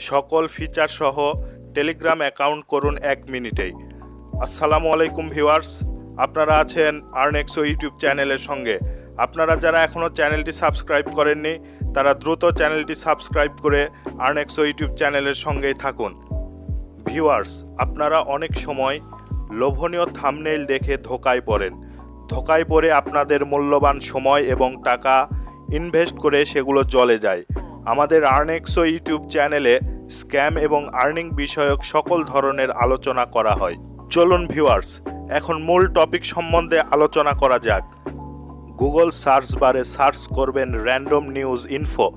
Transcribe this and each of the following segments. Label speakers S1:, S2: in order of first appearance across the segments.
S1: সকল ফিচার সহ Telegram account করুন 1 মিনিটেই। আসসালামু আলাইকুম ভিউয়ার্স, আপনারা আছেন আর্নেক্সো ইউটিউব চ্যানেলের সঙ্গে। আপনারা যারা এখনও চ্যানেলটি সাবস্ক্রাইব করেননি তারা দ্রুত চ্যানেলটি সাবস্ক্রাইব করে আর্নেক্সো ইউটিউব চ্যানেলের সঙ্গেই থাকুন। ভিউয়ার্স, আপনারা অনেক সময় লোভনীয় থাম্বনেইল দেখে ধোঁকায় পড়ে আপনাদের মূল্যবান সময় এবং টাকা ইনভেস্ট করে সেগুলো চলে যায়। আমাদের আর্নেক্সো ইউটিউব চ্যানেলে স্ক্যাম এবং আর্নিং বিষয়ক সকল ধরনের আলোচনা করা হয়। চলুন ভিউয়ার্স, এখন মূল টপিক সম্বন্ধে আলোচনা করা যাক। গুগল সার্চ বারে সার্চ করবেন র্যান্ডম নিউজ ইনফো।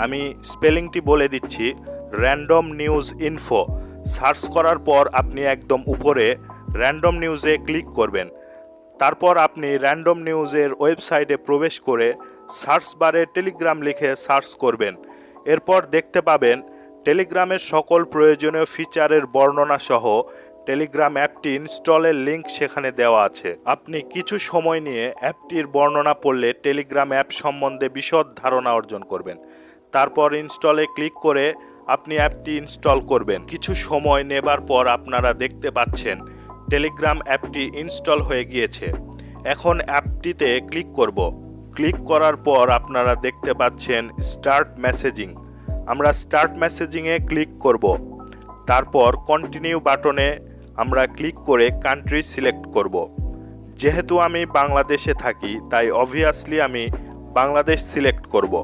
S1: আমি স্পেলিংটি বলে দিচ্ছি, র্যান্ডম নিউজ ইনফো। সার্চ করার পর আপনি একদম উপরে র্যান্ডম নিউজে ক্লিক করবেন। তারপর আপনি র্যান্ডম নিউজের ওয়েবসাইটে প্রবেশ করে সার্চ বারে টেলিগ্রাম লিখে সার্চ করবেন। এরপর দেখতে পাবেন টেলিগ্রামের সকল প্রয়োজনীয় ফিচারের বর্ণনা সহ টেলিগ্রাম অ্যাপটি ইনস্টলের লিঙ্ক সেখানে দেওয়া আছে। আপনি কিছু সময় নিয়ে অ্যাপটির বর্ণনা পড়লে টেলিগ্রাম অ্যাপ সম্বন্ধে বিশদ ধারণা অর্জন করবেন। তারপর ইনস্টলে ক্লিক করে আপনি অ্যাপটি ইনস্টল করবেন। কিছু সময় নেবার পর আপনারা দেখতে পাচ্ছেন টেলিগ্রাম অ্যাপটি ইনস্টল হয়ে গিয়েছে। এখন অ্যাপটিতে ক্লিক করব। ক্লিক করার পর আপনারা দেখতে পাচ্ছেন স্টার্ট মেসেজিং। আমরা স্টার্ট মেসেজিংয়ে ক্লিক করব। তারপর কন্টিনিউ বাটনে আমরা ক্লিক করে কান্ট্রি সিলেক্ট করব। যেহেতু আমি বাংলাদেশে থাকি তাই অবভিয়াসলি আমি বাংলাদেশ সিলেক্ট করব।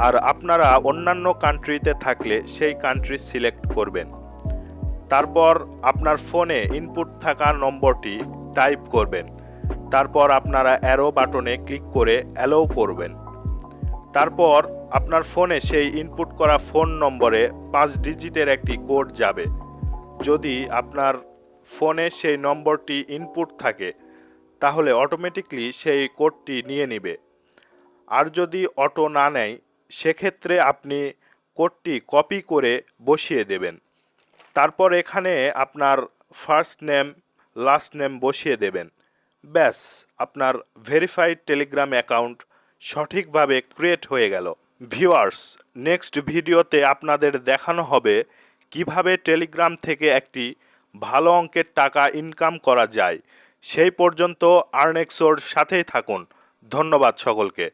S1: আর আপনারা অন্যান্য কান্ট্রিতে থাকলে সেই কান্ট্রি সিলেক্ট করবেন। তারপর আপনার ফোনে ইনপুট থাকা নম্বরটি টাইপ করবেন। তারপর আপনারা অ্যারো বাটনে ক্লিক করে অ্যালাউ করবেন। তারপর আপনার ফোনে সেই ইনপুট করা ফোন নম্বরে 5 ডিজিটের একটি কোড যাবে। যদি আপনার ফোনে সেই নম্বরটি ইনপুট থাকে তাহলে অটোমেটিকলি সেই কোডটি নিয়ে নেবে। আর যদি অটো না নেয় সেক্ষেত্রে আপনি কোডটি কপি করে বসিয়ে দেবেন। তারপর এখানে আপনার ফার্স্ট নেম লাস্ট নেম বসিয়ে দেবেন। ব্যাস, আপনার ভেরিফাইড টেলিগ্রাম অ্যাকাউন্ট সঠিকভাবে ক্রিয়েট হয়ে গেল। ভিউয়ার্স, নেক্সট ভিডিওতে আপনাদের দেখানো হবে কিভাবে টেলিগ্রাম থেকে একটি ভালো অঙ্কের টাকা ইনকাম করা যায়। সেই পর্যন্ত আর্নেক্সোর সাথেই থাকুন। ধন্যবাদ সকলকে।